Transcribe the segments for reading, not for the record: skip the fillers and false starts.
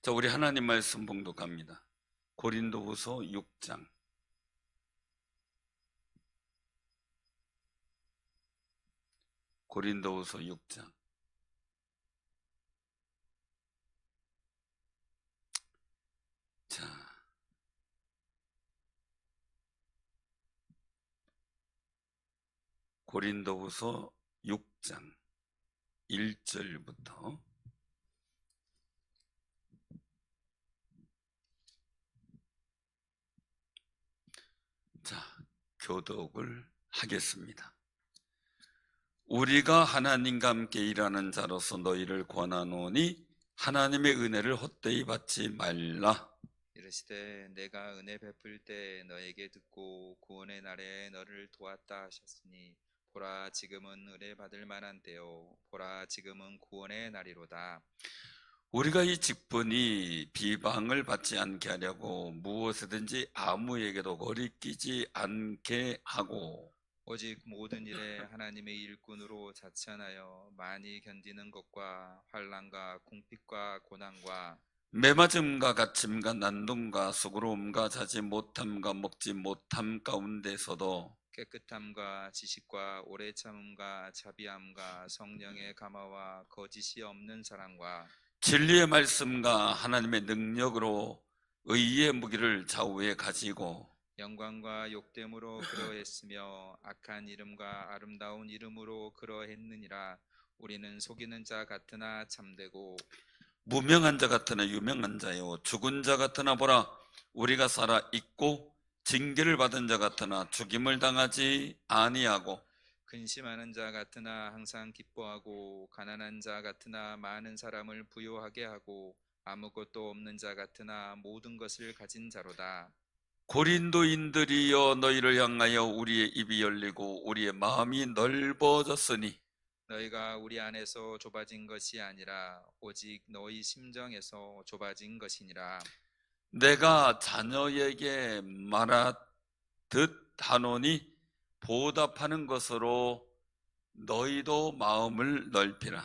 자, 우리 하나님 말씀 봉독합니다. 고린도후서 6장. 고린도후서 6장. 자, 고린도후서 6장 1절부터 교독을 하겠습니다. 우리가 하나님과 함께 일하는 자로서 너희를 권하노니 하나님의 은혜를 헛되이 받지 말라. 이르시되 내가 은혜 베풀 때 너에게 듣고 구원의 날에 너를 도왔다 하셨으니 보라 지금은 은혜 받을 만한 때요 보라 지금은 구원의 날이로다. 우리가 이 직분이 비방을 받지 않게 하려고 무엇이든지 아무에게도 거리끼지 않게 하고 오직 모든 일에 하나님의 일꾼으로 자천하여 많이 견디는 것과 환난과 궁핍과 고난과 매맞음과 갇힘과 난동과 수고로움과 자지 못함과 먹지 못함 가운데서도 깨끗함과 지식과 오래 참음과 자비함과 성령의 감화와 거짓이 없는 사랑과 진리의 말씀과 하나님의 능력으로 의의 무기를 좌우에 가지고 영광과 욕됨으로 그러했으며 악한 이름과 아름다운 이름으로 그러했느니라. 우리는 속이는 자 같으나 참되고 무명한 자 같으나 유명한 자요 죽은 자 같으나 보라 우리가 살아 있고 징계를 받은 자 같으나 죽임을 당하지 아니하고 근심하는 자 같으나 항상 기뻐하고 가난한 자 같으나 많은 사람을 부요하게 하고 아무것도 없는 자 같으나 모든 것을 가진 자로다. 고린도인들이여 너희를 향하여 우리의 입이 열리고 우리의 마음이 넓어졌으니 너희가 우리 안에서 좁아진 것이 아니라 오직 너희 심정에서 좁아진 것이니라. 내가 자녀에게 말하듯 하노니 보답하는 것으로 너희도 마음을 넓히라.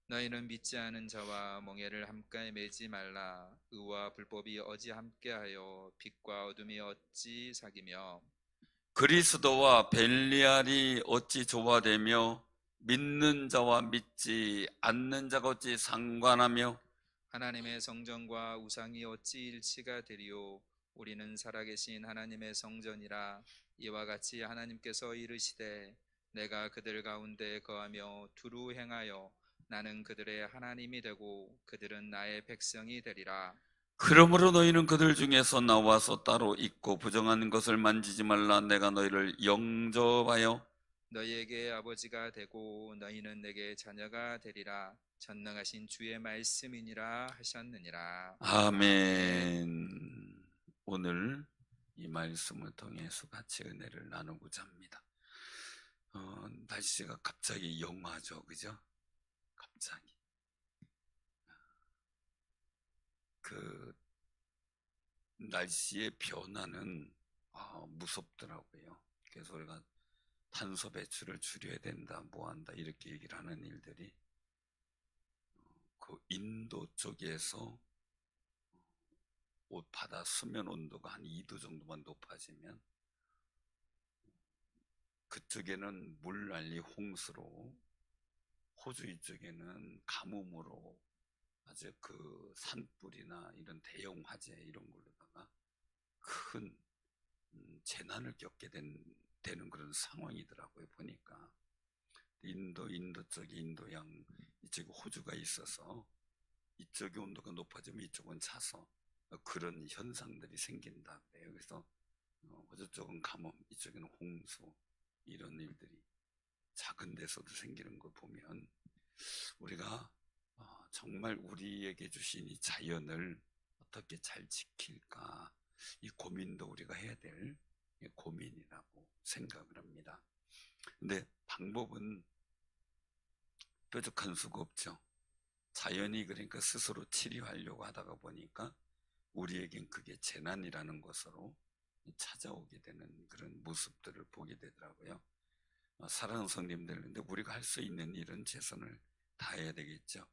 너희는 믿지 않은 자와 멍에를 함께 매지 말라. 의와 불법이 어찌 함께하여 빛과 어둠이 어찌 사귀며 그리스도와 벨리알이 어찌 조화되며 믿는 자와 믿지 않는 자가 어찌 상관하며 하나님의 성전과 우상이 어찌 일치가 되리요. 우리는 살아계신 하나님의 성전이라. 이와 같이 하나님께서 이르시되 내가 그들 가운데 거하며 두루 행하여 나는 그들의 하나님이 되고 그들은 나의 백성이 되리라. 그러므로 너희는 그들 중에서 나와서 따로 있고 부정한 것을 만지지 말라. 내가 너희를 영접하여 너희에게 아버지가 되고 너희는 내게 자녀가 되리라. 전능하신 주의 말씀이니라 하셨느니라. 아멘. 오늘 이 말씀을 통해서 같이 은혜를 나누고자 합니다. 날씨가 갑자기 영하죠, 그죠? 갑자기 그 날씨의 변화는 무섭더라고요. 그래서 우리가 탄소 배출을 줄여야 된다, 뭐 한다 이렇게 얘기를 하는 일들이 그 인도 쪽에서 바다 수면 온도가 한 2도 정도만 높아지면 그쪽에는 물난리 홍수로 호주 이쪽에는 가뭄으로 아주 그 산불이나 이런 대형 화재 이런 걸로다가 큰 재난을 겪게 되는 그런 상황이더라고요. 보니까 인도 쪽에 인도양 이쪽에 호주가 있어서 이쪽의 온도가 높아지면 이쪽은 차서 그런 현상들이 생긴다 그래요. 그래서 호주 쪽은 가뭄, 이쪽에는 홍수 이런 일들이 작은 데서도 생기는 걸 보면 우리가 정말 우리에게 주신 이 자연을 어떻게 잘 지킬까 이 고민도 우리가 해야 될 고민이라고 생각을 합니다. 근데 방법은 뾰족한 수가 없죠. 자연이 그러니까 스스로 치료하려고 하다가 보니까 우리에겐 그게 재난이라는 것으로 찾아오게 되는 그런 모습들을 보게 되더라고요. 사랑하는 성님들, 근데 우리가 할 수 있는 일은 최선을 다해야 되겠죠.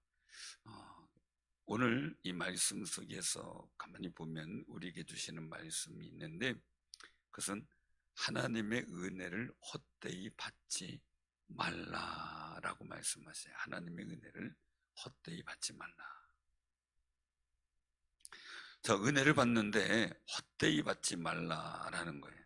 오늘 이 말씀 속에서 가만히 보면 우리에게 주시는 말씀이 있는데, 그것은 하나님의 은혜를 헛되이 받지 말라라고 말씀하세요. 하나님의 은혜를 헛되이 받지 말라. 자, 은혜를 받는데 헛되이 받지 말라라는 거예요.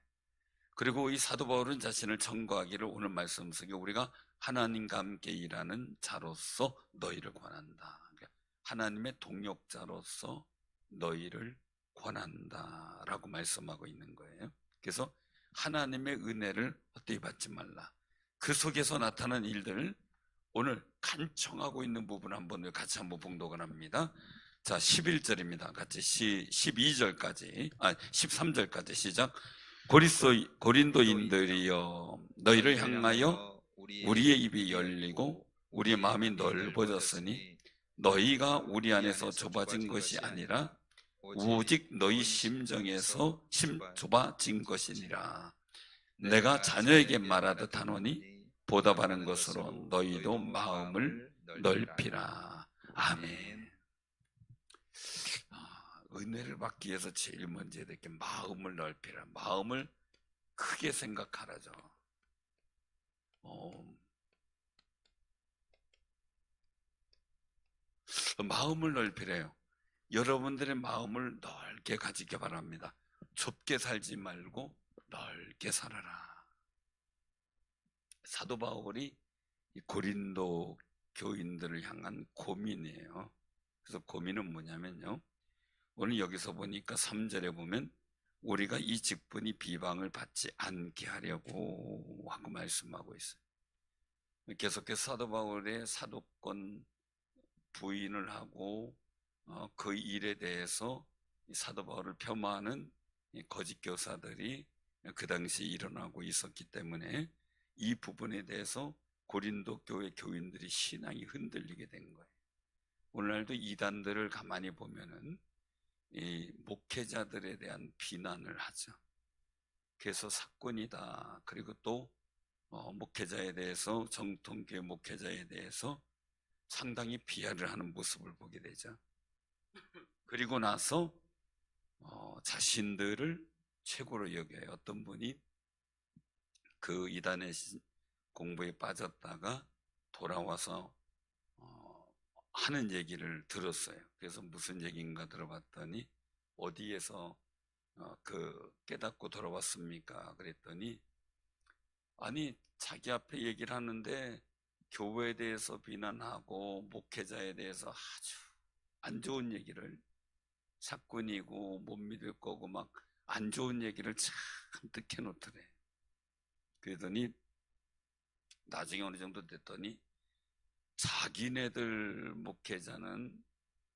그리고 이 사도 바울은 자신을 청구하기를 오늘 말씀 속에 우리가 하나님과 함께 일하는 자로서 너희를 권한다. 그러니까 하나님의 동역자로서 너희를 권한다라고 말씀하고 있는 거예요. 그래서 하나님의 은혜를 헛되이 받지 말라. 그 속에서 나타난 일들, 오늘 간청하고 있는 부분 한번 같이 한번 봉독을 합니다. 자, 11절입니다. 같이 12절까지, 13절까지 시작. 고린도인들이여, 너희를 향하여 우리의 입이 열리고 우리의 마음이 넓어졌으니 너희가 우리 안에서 좁아진 것이 아니라 오직 너희 심정에서 좁아진 것이니라. 내가 자녀에게 말하듯 하노니 보답하는 것으로 너희도 마음을 넓히라. 아멘. 은혜를 받기 위해서 제일 먼저 해야 될 게 마음을 넓히라. 마음을 크게 생각하라죠. 마음을 넓히래요. 여러분들의 마음을 넓게 가지기 바랍니다. 좁게 살지 말고 넓게 살아라. 사도 바울이 이 고린도 교인들을 향한 고민이에요. 그래서 고민은 뭐냐면요, 오늘 여기서 보니까 3절에 보면 우리가 이 직분이 비방을 받지 않게 하려고 하고 말씀하고 있어요. 계속해서 사도 바울의 사도권 부인을 하고 그 일에 대해서 사도 바울을 폄하하는 거짓 교사들이 그 당시에 일어나고 있었기 때문에 이 부분에 대해서 고린도 교회 교인들이 신앙이 흔들리게 된 거예요. 오늘날도 이단들을 가만히 보면은 이 목회자들에 대한 비난을 하죠. 그래서 사건이다. 그리고 또 목회자에 대해서, 정통교회 목회자에 대해서 상당히 비하를 하는 모습을 보게 되죠. 그리고 나서 자신들을 최고로 여겨요. 어떤 분이 그 이단의 공부에 빠졌다가 돌아와서 하는 얘기를 들었어요. 그래서 무슨 얘기인가 들어봤더니 어디에서 깨닫고 돌아왔습니까? 그랬더니 아니 자기 앞에 얘기를 하는데 교회에 대해서 비난하고 목회자에 대해서 아주 안 좋은 얘기를, 사건이고 못 믿을 거고 막 안 좋은 얘기를 잔뜩 해놓더래. 그러더니 나중에 어느 정도 됐더니 자기네들 목회자는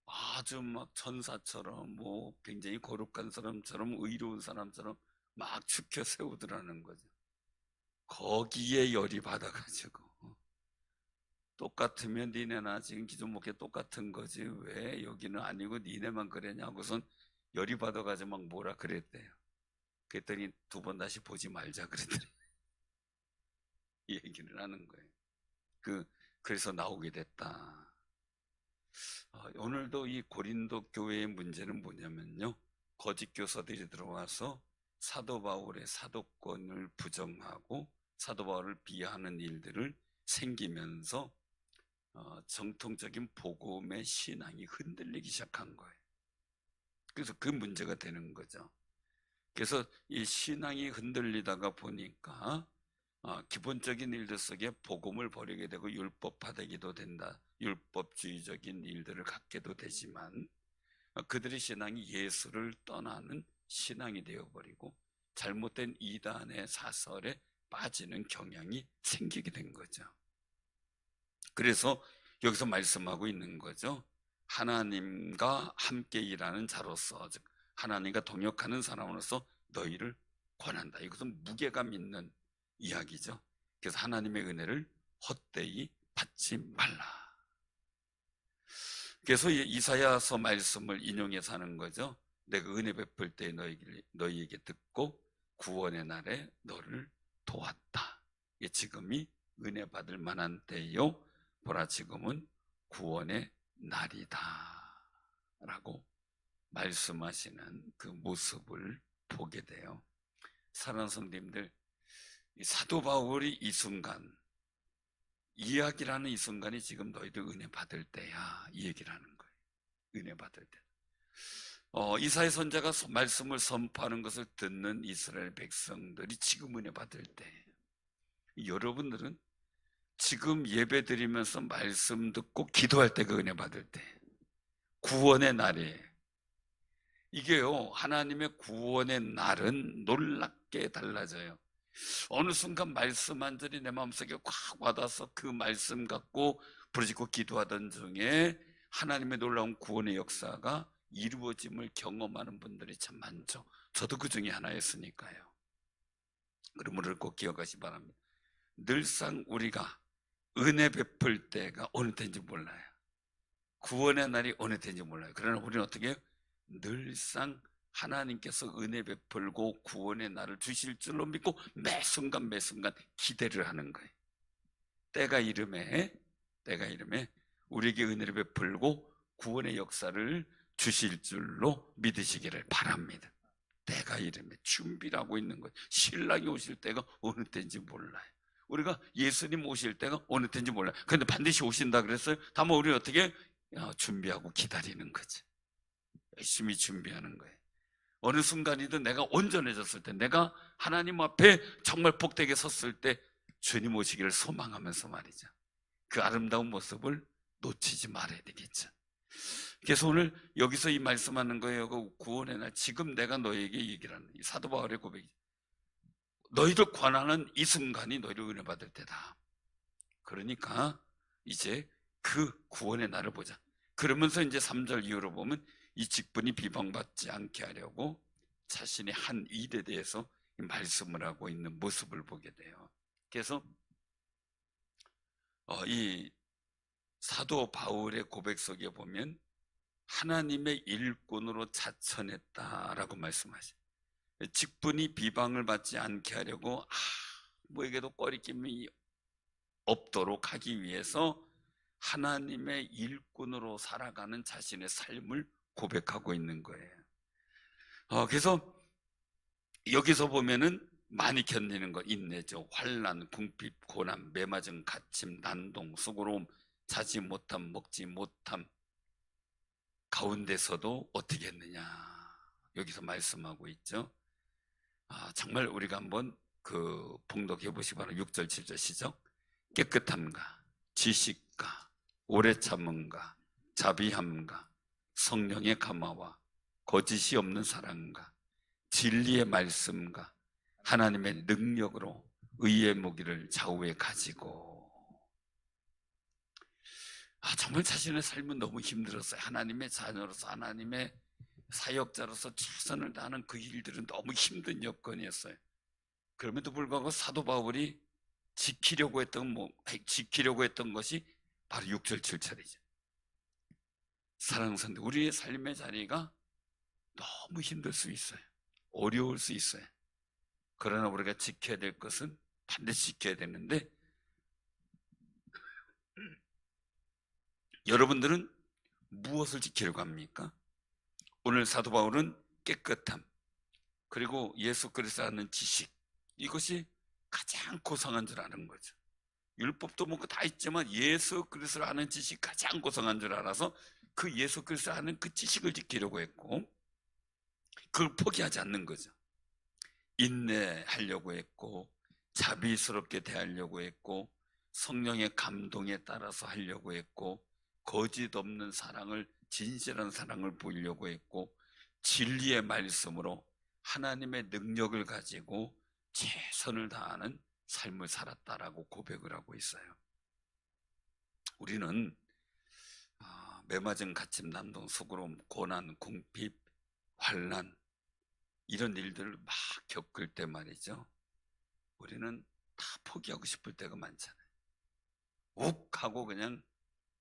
아주 막 천사처럼 뭐 굉장히 거룩한 사람처럼 의로운 사람처럼 막 추켜 세우더라는 거죠. 거기에 열이 받아가지고 똑같으면 니네나 지금 기존 목회 똑같은 거지 왜 여기는 아니고 니네만 그랬냐고선 열이 받아가지고 막 뭐라 그랬대요. 그랬더니 2번 다시 보지 말자 그랬더니 이 얘기를 하는 거예요. 그래서 나오게 됐다. 오늘도 이 고린도 교회의 문제는 뭐냐면요, 거짓 교사들이 들어와서 사도 바울의 사도권을 부정하고 사도 바울을 비하하는 일들을 생기면서 정통적인 복음의 신앙이 흔들리기 시작한 거예요. 그래서 그 문제가 되는 거죠. 그래서 이 신앙이 흔들리다가 보니까 기본적인 일들 속에 복음을 버리게 되고 율법화되기도 된다. 율법주의적인 일들을 갖게도 되지만 그들의 신앙이 예수를 떠나는 신앙이 되어버리고 잘못된 이단의 사설에 빠지는 경향이 생기게 된 거죠. 그래서 여기서 말씀하고 있는 거죠. 하나님과 함께 일하는 자로서, 즉 하나님과 동역하는 사람으로서 너희를 권한다. 이것은 무게감 있는 이야기죠. 그래서 하나님의 은혜를 헛되이 받지 말라. 그래서 이사야서 말씀을 인용해서 하는 거죠. 내가 은혜 베풀 때 너희에게 듣고 구원의 날에 너를 도왔다. 지금이 은혜 받을 만한 때요. 보라 지금은 구원의 날이다. 라고 말씀하시는 그 모습을 보게 돼요. 사랑하는 성도님들, 이 사도 바울이 이 순간, 이야기라는 이 순간이 지금 너희들 은혜 받을 때야, 이 얘기를 하는 거예요. 은혜 받을 때. 이사야 선지자가 말씀을 선포하는 것을 듣는 이스라엘 백성들이 지금 은혜 받을 때, 여러분들은 지금 예배 드리면서 말씀 듣고 기도할 때 그 은혜 받을 때, 구원의 날이에요. 이게요, 하나님의 구원의 날은 놀랍게 달라져요. 어느 순간 말씀 한 절이 내 마음속에 꽉 와닿아서 그 말씀 갖고 부르짖고 기도하던 중에 하나님의 놀라운 구원의 역사가 이루어짐을 경험하는 분들이 참 많죠. 저도 그 중에 하나였으니까요. 그러므로 꼭 기억하시 기 바랍니다. 늘상 우리가 은혜 베풀 때가 어느 때인지 몰라요. 구원의 날이 어느 때인지 몰라요. 그러나 우리는 어떻게 해요? 늘상 하나님께서 은혜 베풀고 구원의 날을 주실 줄로 믿고 매 순간 매 순간 기대를 하는 거예요. 때가 이름에 우리에게 은혜를 베풀고 구원의 역사를 주실 줄로 믿으시기를 바랍니다. 때가 이름에 준비를 하고 있는 거예요. 신랑이 오실 때가 어느 때인지 몰라요. 우리가 예수님 오실 때가 어느 때인지 몰라요. 그런데 반드시 오신다 그랬어요. 다만 우리는 어떻게 준비하고 기다리는 거지. 열심히 준비하는 거예요. 어느 순간이든 내가 온전해졌을 때, 내가 하나님 앞에 정말 복되게 섰을 때 주님 오시기를 소망하면서 말이죠. 그 아름다운 모습을 놓치지 말아야 되겠죠. 그래서 오늘 여기서 이 말씀하는 거예요. 그 구원의 날, 지금 내가 너에게 얘기를 하는 이 사도 바울의 고백이, 너희를 권하는 이 순간이 너희를 은혜 받을 때다. 그러니까 이제 그 구원의 날을 보자. 그러면서 이제 3절 이후로 보면 이 직분이 비방받지 않게 하려고 자신의 한 일에 대해서 말씀을 하고 있는 모습을 보게 돼요. 그래서 이 사도 바울의 고백 속에 보면 하나님의 일꾼으로 자천했다라고 말씀하셔요. 직분이 비방을 받지 않게 하려고 뭐에게도 꺼리낌이 없도록 하기 위해서 하나님의 일꾼으로 살아가는 자신의 삶을 고백하고 있는 거예요. 그래서 여기서 보면은 많이 견디는 거, 인내죠. 환난, 궁핍, 고난, 매맞음, 갇힘, 난동, 수고로움, 자지 못함, 먹지 못함 가운데서도 어떻게 했느냐, 여기서 말씀하고 있죠. 정말 우리가 한번 봉독해 보시기 바랍니다. 6절 7절 시작. 깨끗함과 지식과 오래 참음과 자비함과 성령의 감화와 거짓이 없는 사랑과 진리의 말씀과 하나님의 능력으로 의의 무기를 좌우에 가지고. 정말 자신의 삶은 너무 힘들었어요. 하나님의 자녀로서, 하나님의 사역자로서 최선을 다하는 그 일들은 너무 힘든 여건이었어요. 그럼에도 불구하고 사도 바울이 지키려고 했던 것이 바로 6절 7절이죠. 사랑하는 성도, 우리의 삶의 자리가 너무 힘들 수 있어요. 어려울 수 있어요. 그러나 우리가 지켜야 될 것은 반드시 지켜야 되는데, 여러분들은 무엇을 지키려고 합니까? 오늘 사도 바울은 깨끗함, 그리고 예수 그리스도 아는 지식, 이것이 가장 고상한 줄 아는 거죠. 율법도 먹고 다 있지만 예수 그리스도를 아는 지식이 가장 고상한 줄 알아서 그 예수 그리스도를 아는 그 지식을 지키려고 했고, 그걸 포기하지 않는 거죠. 인내하려고 했고, 자비스럽게 대하려고 했고, 성령의 감동에 따라서 하려고 했고, 거짓 없는 사랑을, 진실한 사랑을 보이려고 했고, 진리의 말씀으로 하나님의 능력을 가지고 최선을 다하는 삶을 살았다라고 고백을 하고 있어요. 우리는 매맞은 갇힘, 난동, 수고로움, 고난, 궁핍, 환난, 이런 일들을 막 겪을 때 말이죠, 우리는 다 포기하고 싶을 때가 많잖아요. 욱 하고 그냥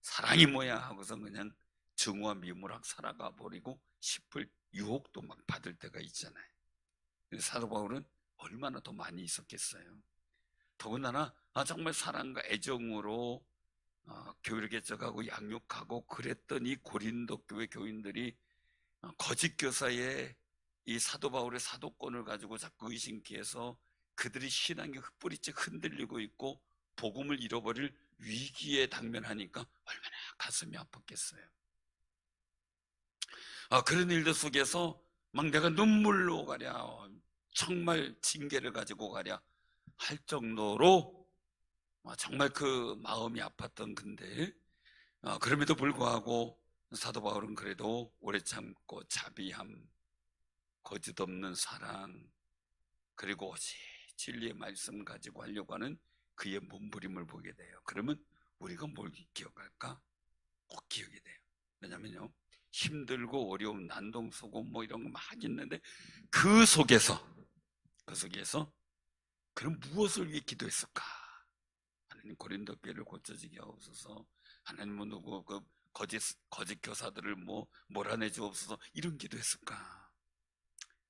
사랑이 뭐야 하고서 그냥 증오와 미움으로 살아가 버리고 싶을 유혹도 막 받을 때가 있잖아요. 사도 바울은 얼마나 더 많이 있었겠어요. 더군다나 정말 사랑과 애정으로 교회를 개척하고 양육하고 그랬던 이 고린도 교회 교인들이 거짓 교사의 이 사도 바울의 사도권을 가지고 자꾸 의심케 해서 그들이 신앙이 흩뿌리째 흔들리고 있고 복음을 잃어버릴 위기에 당면하니까 얼마나 가슴이 아팠겠어요. 그런 일들 속에서 막 내가 눈물로 가랴, 정말 징계를 가지고 가랴 할 정도로 정말 그 마음이 아팠던 근데 그럼에도 불구하고 사도 바울은 그래도 오래 참고 자비함, 거짓 없는 사랑, 그리고 오직 진리의 말씀 가지고 하려고 하는 그의 몸부림을 보게 돼요. 그러면 우리가 뭘 기억할까? 꼭 기억이 돼요. 왜냐면요, 힘들고 어려운 난동 소금 뭐 이런 거 막 있는데 그 속에서 그럼 무엇을 위해 기도했을까? 하나님 고린도 교회를 고쳐지게 하옵소서. 하나님은 누구 그 거짓 교사들을 몰아내 주옵소서. 이런 기도했을까?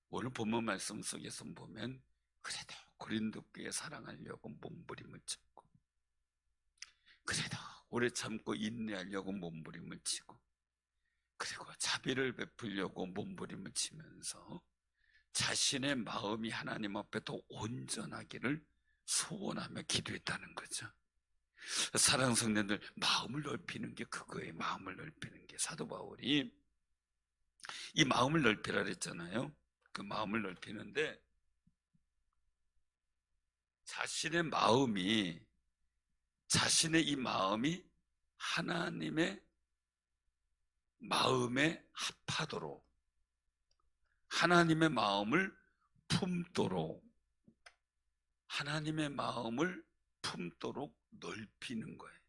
오늘 본문 말씀 속에서 보면 그래도 고린도 교회 사랑하려고 몸부림을 쳤고, 그래도 오래 참고 인내하려고 몸부림을 치고, 그리고 자비를 베풀려고 몸부림을 치면서 자신의 마음이 하나님 앞에 더 온전하기를 소원하며 기도했다는 거죠. 사랑하는 성도들, 마음을 넓히는 게 그거예요. 마음을 넓히는 게. 사도 바울이 이 마음을 넓히라 그랬잖아요. 그 마음을 넓히는데 자신의 이 마음이 하나님의 마음에 합하도록, 하나님의 마음을 품도록, 하나님의 마음을 품도록 넓히는 거예요.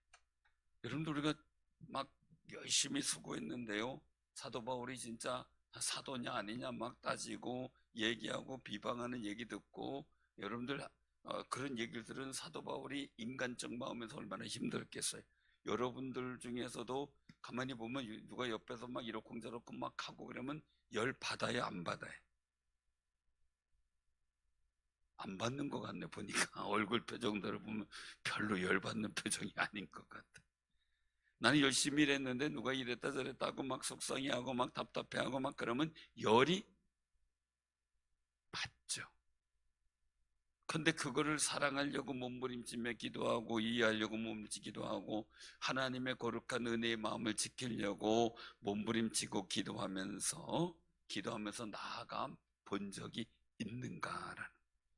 여러분들, 우리가 막 열심히 수고했는데요, 사도 바울이 진짜 사도냐 아니냐 막 따지고 얘기하고 비방하는 얘기 듣고, 여러분들 그런 얘기를 들은 사도 바울이 인간적 마음에서 얼마나 힘들었겠어요. 여러분들 중에서도 가만히 보면 누가 옆에서 막 이러쿵저러쿵 막 하고 그러면 열 받아요, 안 받아요? 안 받는 것 같네. 보니까 얼굴 표정들을 보면 별로 열 받는 표정이 아닌 것 같아. 나는 열심히 일했는데 누가 이랬다 저랬다 하고 막 속상해하고 막 답답해하고 막 그러면 열이 받죠. 근데 그거를 사랑하려고 몸부림치며 기도하고 이해하려고 몸부림치기도 하고 하나님의 거룩한 은혜의 마음을 지키려고 몸부림치고 기도하면서 나아가 본 적이 있는가라는,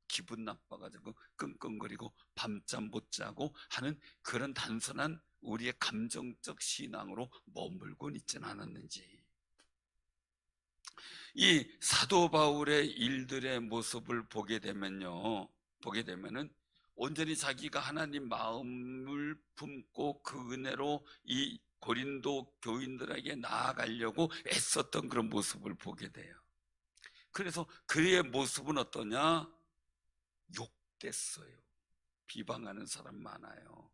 기분 나빠가지고 끙끙거리고 밤잠 못 자고 하는 그런 단순한 우리의 감정적 신앙으로 머물곤 있지는 않았는지. 이 사도 바울의 일들의 모습을 보게 되면은 온전히 자기가 하나님 마음을 품고 그 은혜로 이 고린도 교인들에게 나아가려고 애썼던 그런 모습을 보게 돼요. 그래서 그의 모습은 어떠냐? 욕됐어요. 비방하는 사람 많아요.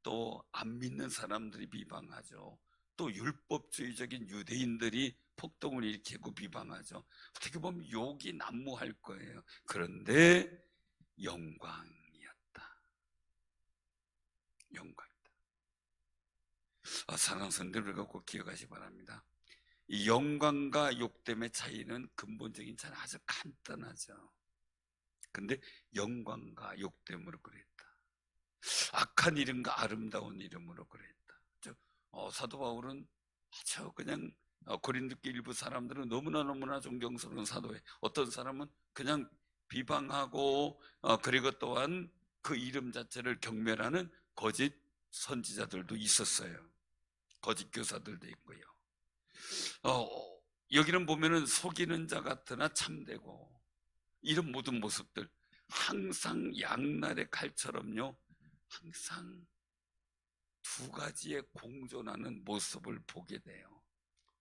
또 안 믿는 사람들이 비방하죠. 또 율법주의적인 유대인들이 폭동을 일으키고 비방하죠. 어떻게 보면 욕이 난무할 거예요. 그런데 영광이었다. 사랑하는 성도들, 우리가 꼭 기억하시기 바랍니다. 이 영광과 욕됨의 차이는 근본적인 차이는 아주 간단하죠. 근데 영광과 욕됨으로 그랬다. 악한 이름과 아름다운 이름으로 그랬다. 사도 바울은 아주 그냥 고린도교 일부 사람들은 너무나 존경스러운 사도예요. 어떤 사람은 그냥 비방하고 그리고 또한 그 이름 자체를 경멸하는 거짓 선지자들도 있었어요. 거짓 교사들도 있고요. 여기는 보면은 속이는 자 같으나 참되고, 이런 모든 모습들 항상 양날의 칼처럼요, 항상 두 가지의 공존하는 모습을 보게 돼요.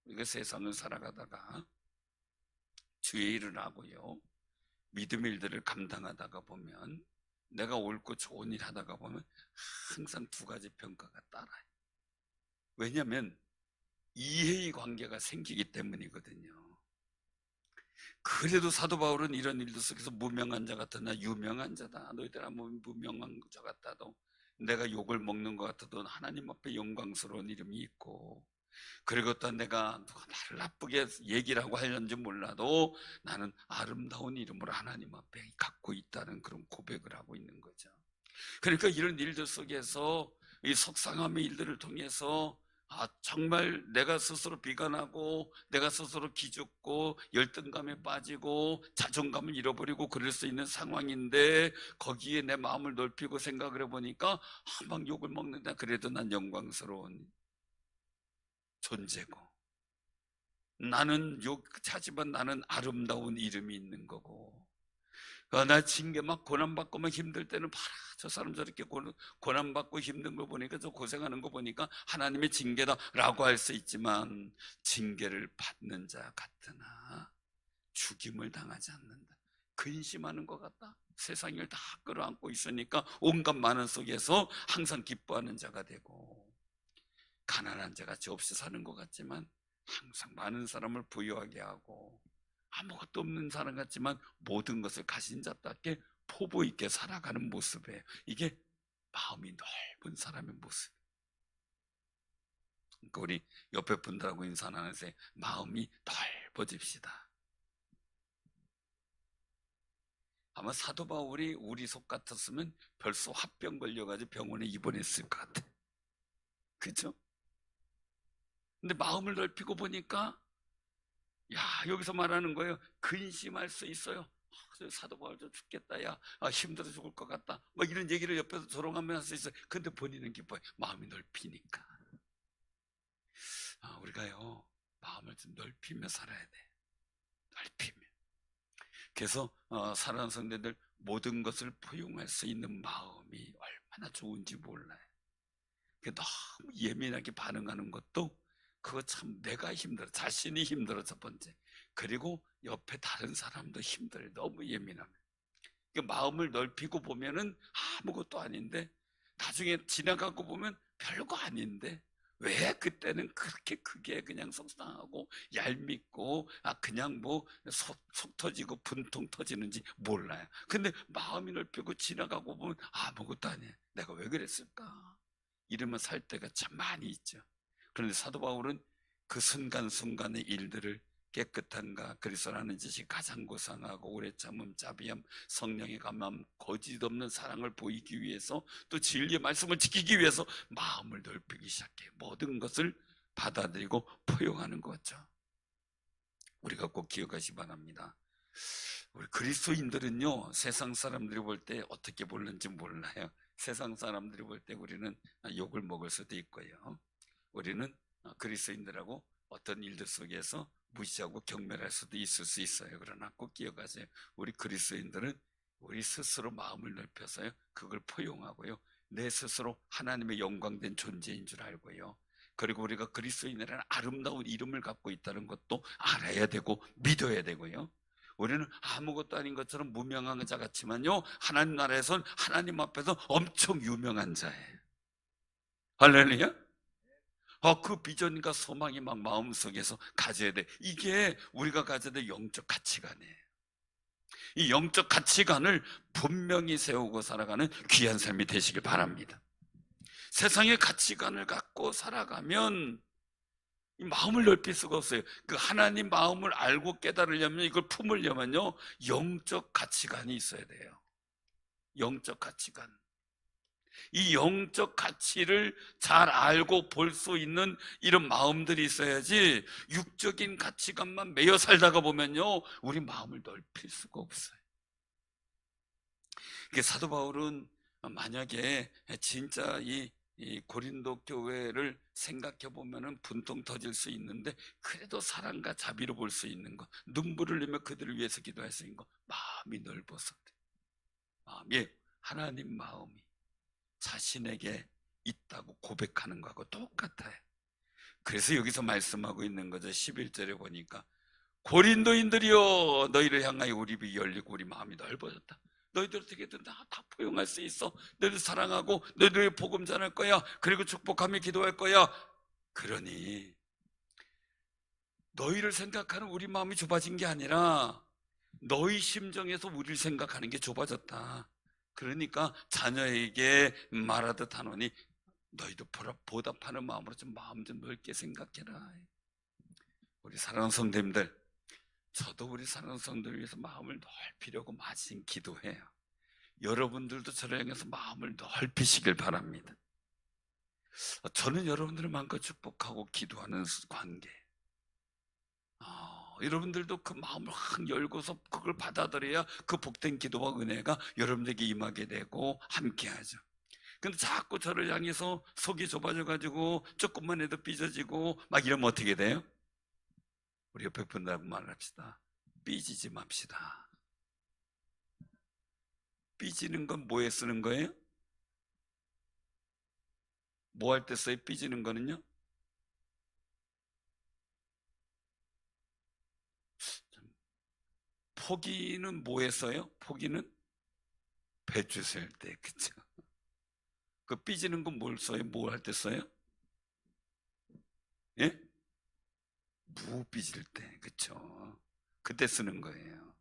우리가 세상을 살아가다가 주의 일을 하고요, 믿음의 일들을 감당하다가 보면, 내가 옳고 좋은 일 하다가 보면 항상 두 가지 평가가 따라요. 왜냐하면 이해의 관계가 생기기 때문이거든요. 그래도 사도 바울은 이런 일들 속에서 무명한 자 같으나 유명한 자다. 너희들 한번 무명한 자 같다도 내가 욕을 먹는 것 같아도 하나님 앞에 영광스러운 이름이 있고, 그리고 또 내가 누가 나를 나쁘게 얘기를 하고 하려는지 몰라도 나는 아름다운 이름을 하나님 앞에 갖고 있다는 그런 고백을 하고 있는 거죠. 그러니까 이런 일들 속에서 이 속상함의 일들을 통해서 정말 내가 스스로 비관하고 내가 스스로 기죽고 열등감에 빠지고 자존감을 잃어버리고 그럴 수 있는 상황인데, 거기에 내 마음을 넓히고 생각을 해보니까 막 욕을 먹는다. 그래도 난 영광스러운 존재고, 나는 욕하지만 나는 아름다운 이름이 있는 거고, 나 징계 막 고난받고 막 힘들 때는 봐라, 저 사람 저렇게 고난받고 힘든 거 보니까, 저 고생하는 거 보니까 하나님의 징계다라고 할 수 있지만, 징계를 받는 자 같으나 죽임을 당하지 않는다. 근심하는 것 같다. 세상을 다 끌어안고 있으니까 온갖 만원 속에서 항상 기뻐하는 자가 되고, 가난한 자같이 없이 사는 것 같지만 항상 많은 사람을 부유하게 하고, 아무것도 없는 사람 같지만 모든 것을 가진 자답게 포부 있게 살아가는 모습이에요. 이게 마음이 넓은 사람의 모습. 그러니까 우리 옆에 분들하고 인사 나누면서 마음이 넓어집시다. 아마 사도 바울이 우리 속 같았으면 벌써 화병 걸려가지고 병원에 입원했을 것 같아. 그죠? 근데 마음을 넓히고 보니까, 여기서 말하는 거예요. 근심할 수 있어요. 사도 바울 좀 죽겠다. 힘들어 죽을 것 같다. 뭐 이런 얘기를 옆에서 조롱하면서 할 수 있어요. 근데 본인은 기뻐요. 마음이 넓히니까. 우리가요, 마음을 좀 넓히며 살아야 돼. 넓히며. 그래서 사랑하는 성도들, 모든 것을 포용할 수 있는 마음이 얼마나 좋은지 몰라요. 너무 예민하게 반응하는 것도, 그거 참 내가 힘들어, 자신이 힘들어, 첫 번째. 그리고 옆에 다른 사람도 힘들어요. 너무 예민하면. 마음을 넓히고 보면은 아무것도 아닌데, 나중에 지나가고 보면 별거 아닌데, 왜 그때는 그렇게 크게 그냥 속상하고 얄밉고 그냥 뭐 속 터지고 분통 터지는지 몰라요. 근데 마음이 넓히고 지나가고 보면 아무것도 아니에요. 내가 왜 그랬을까? 이러면 살 때가 참 많이 있죠. 그런데 사도 바울은 그 순간순간의 일들을 깨끗한가, 그리스도라는 짓이 가장 고상하고 오래 참음, 자비함, 성령의 감함, 거짓 없는 사랑을 보이기 위해서, 또 진리의 말씀을 지키기 위해서 마음을 넓히기 시작해. 모든 것을 받아들이고 포용하는 거죠. 우리가 꼭 기억하시 바랍니다. 우리 그리스도인들은요, 세상 사람들이 볼 때 어떻게 보는지 몰라요. 세상 사람들이 볼 때 우리는 욕을 먹을 수도 있고요. 우리는 그리스도인들하고 어떤 일들 속에서 무시하고 경멸할 수도 있을 수 있어요. 그러나 꼭 기억하세요. 우리 그리스도인들은 우리 스스로 마음을 넓혀서요, 그걸 포용하고요, 내 스스로 하나님의 영광된 존재인 줄 알고요, 그리고 우리가 그리스도인이라는 아름다운 이름을 갖고 있다는 것도 알아야 되고 믿어야 되고요. 우리는 아무것도 아닌 것처럼 무명한 자 같지만요, 하나님 나라에선 하나님 앞에서 엄청 유명한 자예요. 할렐루야. 그 비전과 소망이 막 마음속에서 가져야 돼. 이게 우리가 가져야 될 영적 가치관이에요. 이 영적 가치관을 분명히 세우고 살아가는 귀한 삶이 되시길 바랍니다. 세상의 가치관을 갖고 살아가면 이 마음을 넓힐 수가 없어요. 그 하나님 마음을 알고 깨달으려면, 이걸 품으려면요, 영적 가치관이 있어야 돼요. 영적 가치관. 이 영적 가치를 잘 알고 볼 수 있는 이런 마음들이 있어야지, 육적인 가치관만 매여 살다가 보면요, 우리 마음을 넓힐 수가 없어요. 사도 바울은 만약에 진짜 이 고린도 교회를 생각해 보면은 분통 터질 수 있는데, 그래도 사랑과 자비로 볼 수 있는 거, 눈물을 흘리며 그들을 위해서 기도할 수 있는 거, 마음이 넓어서. 마음이, 하나님 마음이 자신에게 있다고 고백하는 거하고 똑같아요. 그래서 여기서 말씀하고 있는 거죠. 11절에 보니까, 고린도인들이여, 너희를 향하여 우리 입이 열리고 우리 마음이 넓어졌다. 너희들 어떻게든 다 포용할 수 있어. 너희들 사랑하고 너희들 복음 전할 거야. 그리고 축복하며 기도할 거야. 그러니 너희를 생각하는 우리 마음이 좁아진 게 아니라 너희 심정에서 우리를 생각하는 게 좁아졌다. 그러니까 자녀에게 말하듯 하노니 너희도 보답하는 마음으로 좀 마음 좀 넓게 생각해라. 우리 사랑하는 성도님들, 저도 우리 사랑하는 성도를 위해서 마음을 넓히려고 마진 기도해요. 여러분들도 저를 향해서 마음을 넓히시길 바랍니다. 저는 여러분들을 마음껏 축복하고 기도하는 관계. 여러분들도 그 마음을 확 열고서 그걸 받아들여야 그 복된 기도와 은혜가 여러분들에게 임하게 되고 함께하죠. 근데 자꾸 저를 향해서 속이 좁아져 가지고 조금만 해도 삐져지고 막 이러면 어떻게 돼요? 우리 옆에 분들하고 말합시다. 삐지지 맙시다. 삐지는 건 뭐에 쓰는 거예요? 뭐 할 때 써요? 삐지는 거는요? 포기는 뭐에 써요? 포기는 배추 셀 때, 그쵸? 그 삐지는 건 뭘 써요? 뭐 할 때 써요? 예? 무 삐질 때, 그쵸? 그때 쓰는 거예요.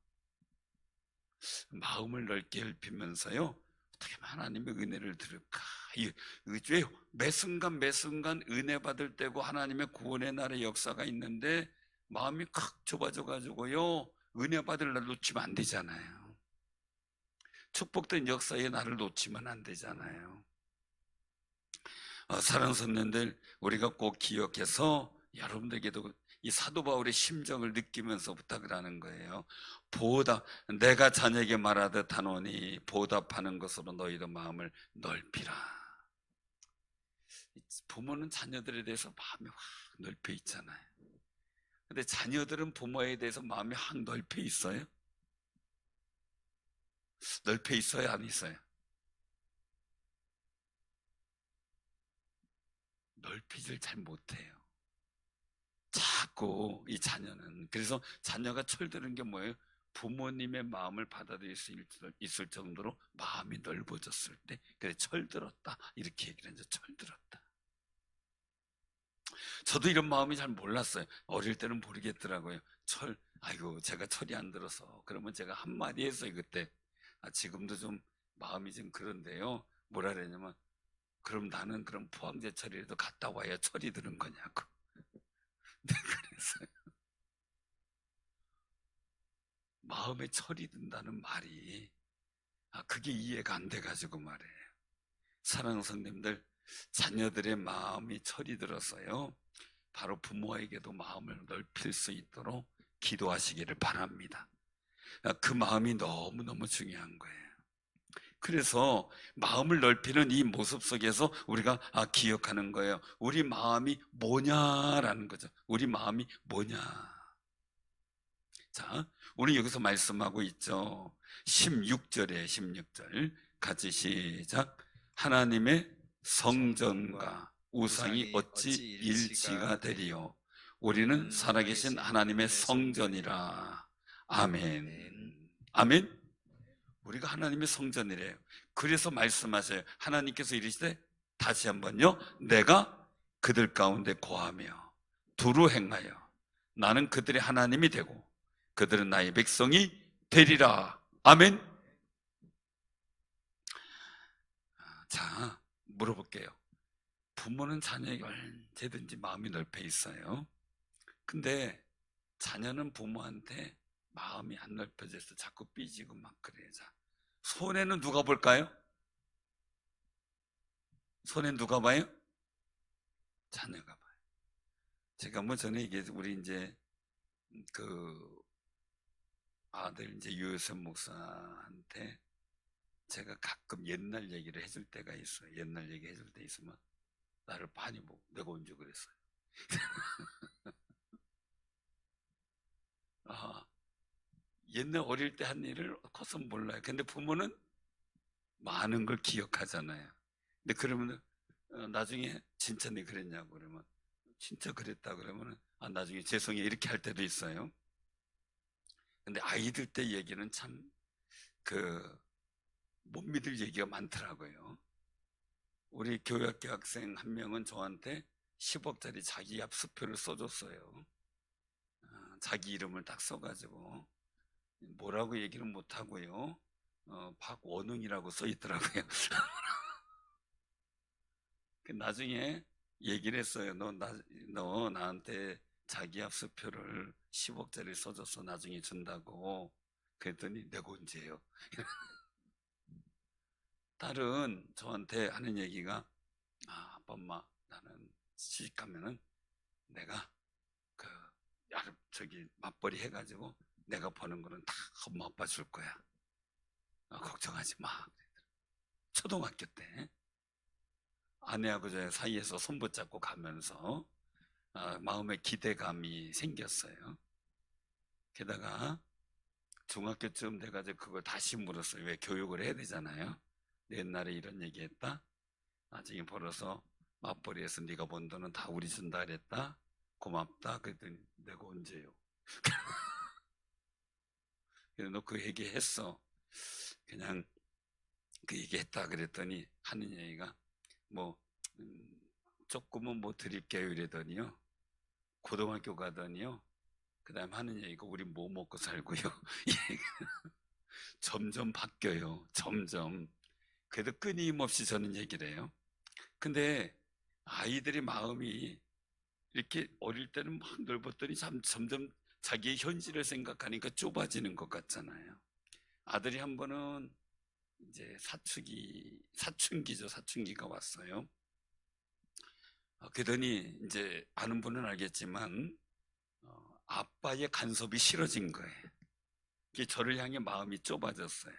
마음을 넓게 넓히면서요, 어떻게 하나님의 은혜를 들을까? 왜요? 매 순간 매 순간 은혜 받을 때고 하나님의 구원의 날의 역사가 있는데 마음이 칵 좁아져 가지고요, 은혜 받을 날 놓치면 안 되잖아요. 축복된 역사의 날을 놓치면 안 되잖아요. 사랑하는 선생님들, 우리가 꼭 기억해서 여러분들에게도 이 사도 바울의 심정을 느끼면서 부탁을 하는 거예요. 내가 자녀에게 말하듯 하노니 보답하는 것으로 너희도 마음을 넓히라. 부모는 자녀들에 대해서 마음이 확 넓혀 있잖아요. 근데 자녀들은 부모에 대해서 마음이 확 넓혀 있어요? 넓혀 있어요, 안 있어요? 넓히질 잘 못해요. 자꾸 이 자녀는. 그래서 자녀가 철드는 게 뭐예요? 부모님의 마음을 받아들일 수 있을 정도로 마음이 넓어졌을 때, 그래, 철들었다, 이렇게 얘기를 하죠. 철들었다. 저도 이런 마음이 잘 몰랐어요. 어릴 때는 모르겠더라고요. 아이고, 제가 철이 안 들어서. 그러면 제가 한마디 했어요, 그때. 지금도 좀 마음이 좀 그런데요, 뭐라 그러냐면, 그럼 나는 그럼 포항제철이라도 갔다 와야 철이 드는 거냐고. 네, 그래서 마음에 철이 든다는 말이, 그게 이해가 안 돼가지고 말이에요. 사랑하는 성님들, 자녀들의 마음이 철이 들어서요, 바로 부모에게도 마음을 넓힐 수 있도록 기도하시기를 바랍니다. 그 마음이 너무너무 중요한 거예요. 그래서 마음을 넓히는 이 모습 속에서 우리가 기억하는 거예요. 우리 마음이 뭐냐라는 거죠. 우리 마음이 뭐냐. 자, 우리 여기서 말씀하고 있죠. 16절에 16절 같이 시작. 하나님의 성전과 우상이 어찌 일치가 되리요? 우리는 살아계신 하나님의 성전이라. 아멘. 아멘. 우리가 하나님의 성전이래요. 그래서 말씀하세요. 하나님께서 이르시되, 다시 한번요, 내가 그들 가운데 거하며 두루 행하여 나는 그들의 하나님이 되고 그들은 나의 백성이 되리라. 아멘. 자, 물어볼게요. 부모는 자녀에게 언제든지 마음이 넓혀 있어요. 근데 자녀는 부모한테 마음이 안 넓혀져서 자꾸 삐지고 막 그래요. 자, 손해는 누가 볼까요? 손해는 누가 봐요? 자녀가 봐요. 제가 뭐 전에 우리 이제 그 아들 이제 유효선 목사한테 제가 가끔 옛날 얘기를 해줄 때가 있어요. 옛날 얘기 해줄 때 있으면 나를 많이 보고 내가 언제 그랬어요. 옛날 어릴 때 한 일을 커서 몰라요. 근데 부모는 많은 걸 기억하잖아요. 근데 그러면 나중에 진짜 네 그랬냐고 그러면 진짜 그랬다 그러면 나중에 죄송해요 이렇게 할 때도 있어요. 근데 아이들 때 얘기는 참 못 믿을 얘기가 많더라고요. 우리 교육학교 학생 한 명은 저한테 10억짜리 자기 압수표를 써줬어요. 자기 이름을 딱 써가지고 뭐라고 얘기는 못하고요, 박원웅이라고 써 있더라고요. 나중에 얘기를 했어요. 너 나한테 자기합수표를 10억짜리 써줘서 나중에 준다고. 그랬더니 내가 언제예요? 딸은 저한테 하는 얘기가, 아빠 엄마 나는 시집 가면은 내가 그 저기 맞벌이 해가지고 내가 버는 거는 다 엄마 아빠 줄 거야. 걱정하지 마. 초등학교 때 아내하고 저 사이에서 손 붙잡고 가면서 마음의 기대감이 생겼어요. 게다가 중학교쯤 돼가지고 그걸 다시 물었어요. 왜 교육을 해야 되잖아요. 옛날에 이런 얘기했다. 나중에 벌어서 맞벌이해서 네가 번 돈은 다 우리 준다 그랬다. 고맙다. 그랬더니 내가 언제요? 그래서 너 그 얘기했어. 그냥 그 얘기했다 그랬더니 하는 얘기가 뭐 조금은 뭐 드릴게요 이러더니요. 고등학교 가더니요. 그 다음에 하는 얘기가 우리 뭐 먹고 살고요. 점점 바뀌어요. 점점. 그래도 끊임없이 저는 얘기를 해요. 근데 아이들의 마음이 이렇게 어릴 때는 막 넓었더니 점점 자기의 현실을 생각하니까 좁아지는 것 같잖아요. 아들이 한 번은 이제 사춘기죠. 사춘기가 왔어요. 그러더니 이제 아는 분은 알겠지만 아빠의 간섭이 싫어진 거예요. 그게 저를 향해 마음이 좁아졌어요.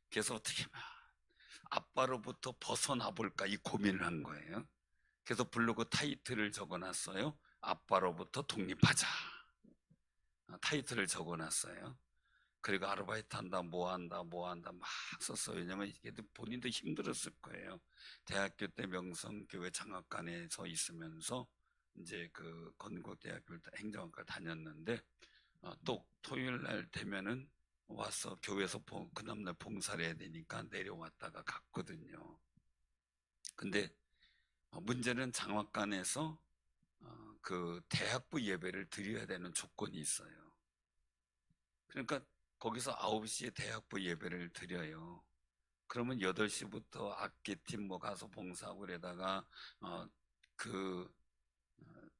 그래서 어떻게 아빠로부터 벗어나 볼까 이 고민을 한 거예요. 그래서 블로그 타이틀을 적어놨어요. 아빠로부터 독립하자. 타이틀을 적어놨어요. 그리고 아르바이트 한다, 뭐 한다 막 썼어요. 왜냐면 이게 본인도 힘들었을 거예요. 대학교 때 명성교회 장학관에서 있으면서 이제 그 건국대학교 행정학과 다녔는데 또 토요일 날 되면은 와서 교회에서 그 다음날 봉사를 해야 되니까 내려왔다가 갔거든요. 근데 문제는 장학관에서 그 대학부 예배를 드려야 되는 조건이 있어요. 그러니까 거기서 9시에 대학부 예배를 드려요. 그러면 8시부터 악기팀 뭐 가서 봉사하고 그러다가 그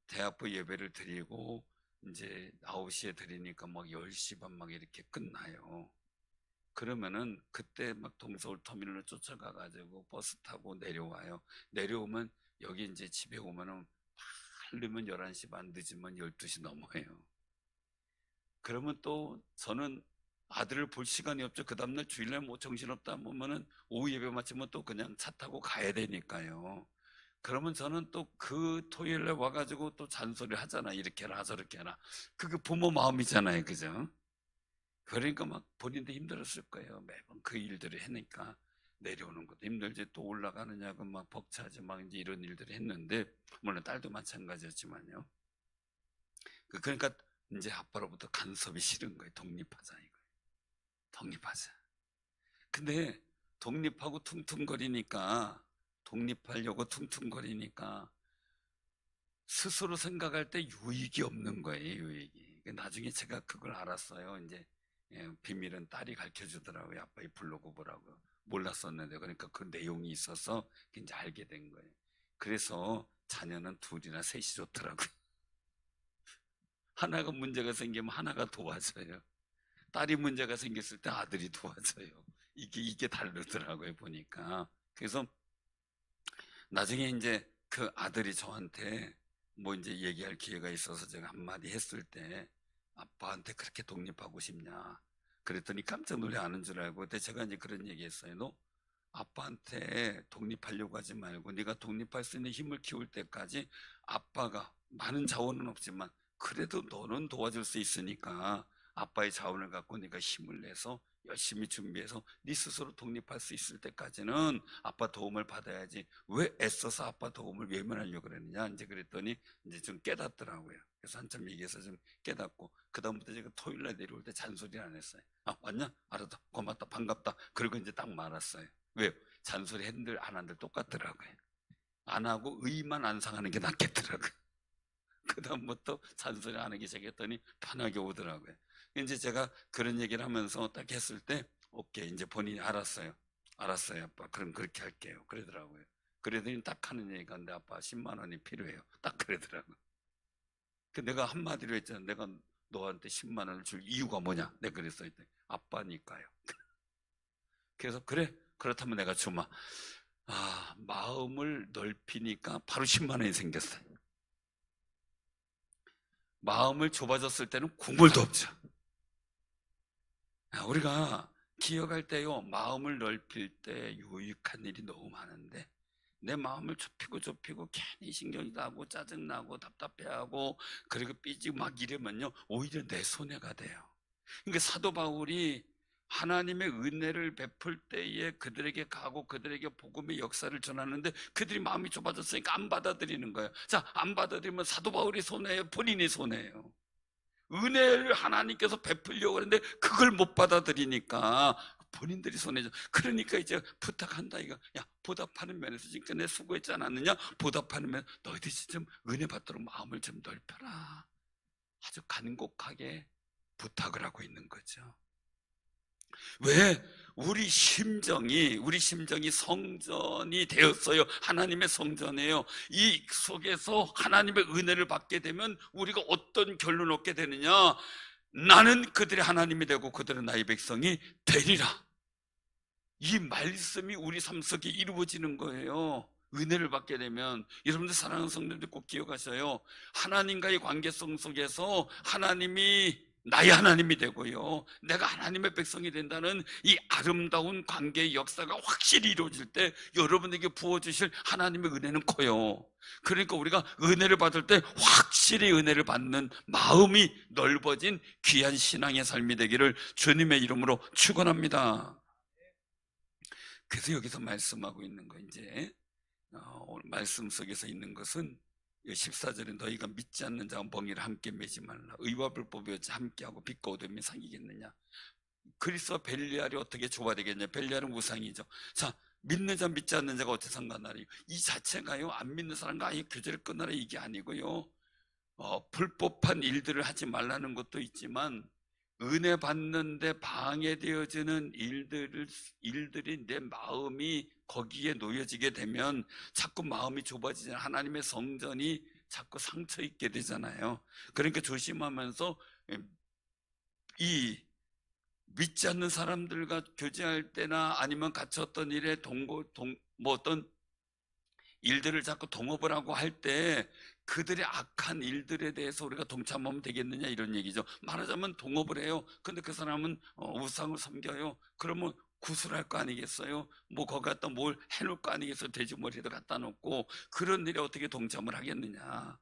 대학부 예배를 드리고 이제 9시에 드리니까 막 10시 반 막 이렇게 끝나요. 그러면은 그때 막 동서울 터미널로 쫓아가 가지고 버스 타고 내려와요. 내려오면 여기 이제 집에 오면은 빨리면 11시 반, 늦으면 12시 넘어요. 그러면 또 저는 아들을 볼 시간이 없죠. 그 다음날 주일날 뭐 정신없다 보면은 오후 예배 마치면 또 그냥 차 타고 가야 되니까요. 그러면 저는 또 그 토요일날 와가지고 또 잔소리 하잖아. 이렇게 해라 저렇게 해라. 그게 부모 마음이잖아요. 그죠? 그러니까 막 본인도 힘들었을 거예요. 매번 그 일들을 해니까 내려오는 것도 힘들지 또 올라가느냐고 막 벅차지 막 이제 이런 일들을 했는데 물론 딸도 마찬가지였지만요. 그러니까 이제 아빠로부터 간섭이 싫은 거예요. 독립하자 이거예요. 독립하자. 근데 독립하고 독립하려고 퉁퉁거리니까 스스로 생각할 때 유익이 없는 거예요. 유익이. 나중에 제가 그걸 알았어요. 이제 비밀은 딸이 가르쳐 주더라고요. 아빠의 블로그 보라고. 몰랐었는데 그러니까 그 내용이 있어서 이제 알게 된 거예요. 그래서 자녀는 둘이나 셋이 좋더라고요. 하나가 문제가 생기면 하나가 도와줘요. 딸이 문제가 생겼을 때 아들이 도와줘요. 이게 다르더라고요, 보니까. 그래서 나중에 이제 그 아들이 저한테 뭐 이제 얘기할 기회가 있어서 제가 한마디 했을 때 아빠한테 그렇게 독립하고 싶냐. 그랬더니 깜짝 놀래 아는 줄 알고 그때 제가 이제 그런 얘기 했어요. 너 아빠한테 독립하려고 하지 말고 네가 독립할 수 있는 힘을 키울 때까지 아빠가 많은 자원은 없지만 그래도 너는 도와줄 수 있으니까 아빠의 자원을 갖고 네가 힘을 내서 열심히 준비해서 네 스스로 독립할 수 있을 때까지는 아빠 도움을 받아야지 왜 애써서 아빠 도움을 외면하려고 그러느냐 이제 그랬더니 이제 좀 깨닫더라고요. 그래서 한참 얘기해서 좀 깨닫고 그다음부터 제가 토요일날 내려올 때 잔소리 안 했어요. 왔냐? 알았다. 고맙다. 반갑다. 그리고 이제 딱 말았어요. 왜요? 잔소리 한들 안 한들 똑같더라고요. 안 하고 의만 안 상하는 게 낫겠더라고요. 그 다음부터 잔소리 안 하기 시작했더니 편하게 오더라고요. 이제 제가 그런 얘기를 하면서 딱 했을 때 오케이, 이제 본인이 알았어요. 알았어요, 아빠. 그럼 그렇게 할게요. 그러더라고요. 그러더니 딱 하는 얘기가, 근데 아빠 10만 원이 필요해요. 딱 그러더라고요. 그 내가 한마디로 했잖아. 내가 너한테 10만 원을 줄 이유가 뭐냐? 내가 그랬어요. 아빠니까요. 그래서 그래, 그렇다면 내가 주마. 마음을 넓히니까 바로 10만 원이 생겼어요. 마음을 좁아졌을 때는 국물도 없죠. 우리가 기억할 때요, 마음을 넓힐 때 유익한 일이 너무 많은데, 내 마음을 좁히고 괜히 신경이 나고 짜증나고 답답해하고 그리고 삐지고 막 이러면요, 오히려 내 손해가 돼요. 그러니까 사도 바울이 하나님의 은혜를 베풀 때에 그들에게 가고 그들에게 복음의 역사를 전하는데, 그들이 마음이 좁아졌으니까 안 받아들이는 거예요. 자, 안 받아들이면 사도 바울이 손해예요, 본인이 손해예요. 은혜를 하나님께서 베풀려고 하는데 그걸 못 받아들이니까 본인들이 손해죠. 그러니까 이제 부탁한다 이거. 야, 보답하는 면에서 지금 내 수고했지 않았느냐? 보답하는 면 너희들이 좀 은혜 받도록 마음을 좀 넓혀라. 아주 간곡하게 부탁을 하고 있는 거죠. 왜? 우리 심정이 성전이 되었어요. 하나님의 성전이에요. 이 속에서 하나님의 은혜를 받게 되면 우리가 어떤 결론을 얻게 되느냐? 나는 그들의 하나님이 되고 그들은 나의 백성이 되리라. 이 말씀이 우리 삶 속에 이루어지는 거예요. 은혜를 받게 되면. 여러분들 사랑하는 성도들 꼭 기억하셔요. 하나님과의 관계성 속에서 하나님이 나의 하나님이 되고요, 내가 하나님의 백성이 된다는 이 아름다운 관계의 역사가 확실히 이루어질 때 여러분에게 부어주실 하나님의 은혜는 커요. 그러니까 우리가 은혜를 받을 때 확실히 은혜를 받는 마음이 넓어진 귀한 신앙의 삶이 되기를 주님의 이름으로 축원합니다. 그래서 여기서 말씀하고 있는 거, 이제 오늘 말씀 속에서 있는 것은 14절에 너희가 믿지 않는 자와 멍에를 함께 매지 말라. 의와 불법이 어찌 함께하고 빛과 어둠이 상이겠느냐. 그리스도와 벨리알이 어떻게 조화되겠냐. 벨리알은 우상이죠. 자, 믿는 자 믿지 않는 자가 어떻게 상관하리요. 이 자체가요, 안 믿는 사람과 아예 교제를 끊어라 이게 아니고요, 불법한 일들을 하지 말라는 것도 있지만, 은혜 받는데 방해되어지는 일들이 내 마음이 거기에 놓여지게 되면 자꾸 마음이 좁아지잖아요. 하나님의 성전이 자꾸 상처 입게 되잖아요. 그러니까 조심하면서 이 믿지 않는 사람들과 교제할 때나 아니면 같이 어떤 일에 어떤 일들을 자꾸 동업을 하고 할 때 그들의 악한 일들에 대해서 우리가 동참하면 되겠느냐 이런 얘기죠. 말하자면 동업을 해요. 근데 그 사람은 우상을 섬겨요. 그러면 구술할 거 아니겠어요? 뭐 거기 갖다 뭘 해놓을 거 아니겠어요? 돼지머리도 갖다 놓고. 그런 일에 어떻게 동참을 하겠느냐.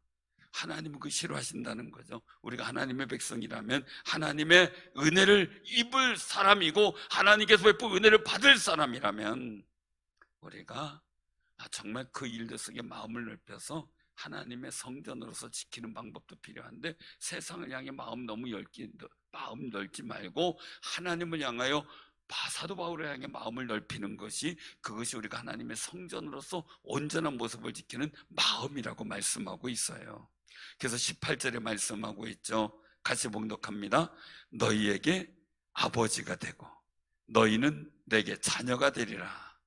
하나님은 그거 싫어하신다는 거죠. 우리가 하나님의 백성이라면 하나님의 은혜를 입을 사람이고 하나님께서 베푼 은혜를 받을 사람이라면 우리가 정말 그 일들 속에 마음을 넓혀서 하나님의 성전으로서 지키는 방법도 필요한데, 세상을 향해 마음 넓지 말고 하나님을 향하여 사도 바울을 향해 마음을 넓히는 것이, 그것이 우리가 하나님의 성전으로서 온전한 모습을 지키는 마음이라고 말씀하고 있어요. 그래서 18절에 말씀하고 있죠. 같이 봉독합니다. 너희에게 아버지가 되고 너희는 내게 자녀가 되리라.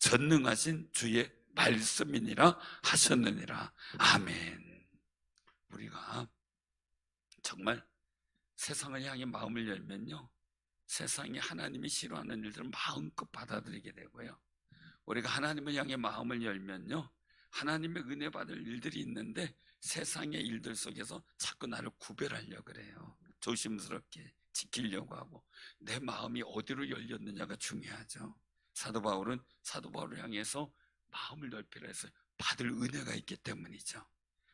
전능하신 주의 말씀이니라 하셨느니라. 아멘. 우리가 정말 세상을 향해 마음을 열면요, 세상이 하나님이 싫어하는 일들을 마음껏 받아들이게 되고요, 우리가 하나님을 향해 마음을 열면요, 하나님의 은혜 받을 일들이 있는데 세상의 일들 속에서 자꾸 나를 구별하려고 그래요. 조심스럽게 지키려고 하고, 내 마음이 어디로 열렸느냐가 중요하죠. 사도 바울을 향해서 마음을 넓히라 해서 받을 은혜가 있기 때문이죠.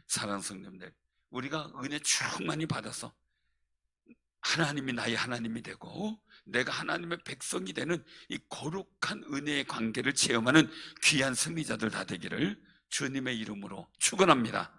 사랑하는 성도님들, 우리가 은혜 충만히 받아서 하나님이 나의 하나님이 되고 내가 하나님의 백성이 되는 이 거룩한 은혜의 관계를 체험하는 귀한 승리자들 다 되기를 주님의 이름으로 축원합니다.